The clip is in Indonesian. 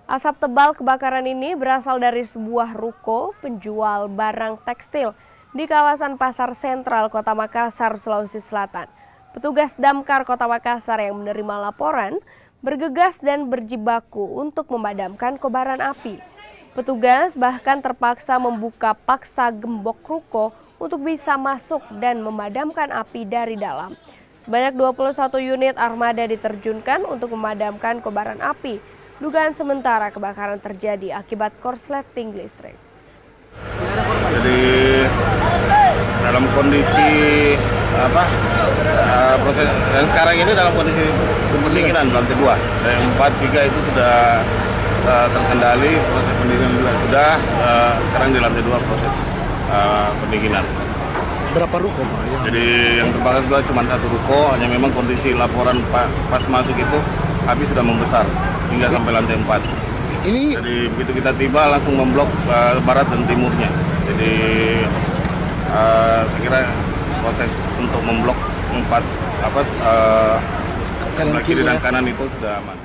Asap tebal kebakaran ini berasal dari sebuah ruko penjual barang tekstil di kawasan Pasar Sentral Kota Makassar, Sulawesi Selatan. Petugas Damkar Kota Makassar yang menerima laporan bergegas dan berjibaku untuk memadamkan kobaran api. Petugas bahkan terpaksa membuka paksa gembok ruko untuk bisa masuk dan memadamkan api dari dalam. Sebanyak 21 unit armada diterjunkan untuk memadamkan kobaran api. Dugaan sementara kebakaran terjadi akibat korsleting listrik. Jadi dalam kondisi proses dan sekarang ini dalam kondisi pendinginan lantai 2 dan 4, 3 itu sudah terkendali, proses pendinginan juga sudah, sekarang di lantai 2 proses pendinginan. Berapa ruko Pak? Jadi yang terbakar juga cuma satu ruko, hanya memang kondisi laporan pas masuk itu api sudah membesar hingga sampai lantai 4. Jadi begitu kita tiba langsung memblok barat dan timurnya. Jadi saya kira proses untuk memblok sebelah kiri dan kanan itu sudah aman.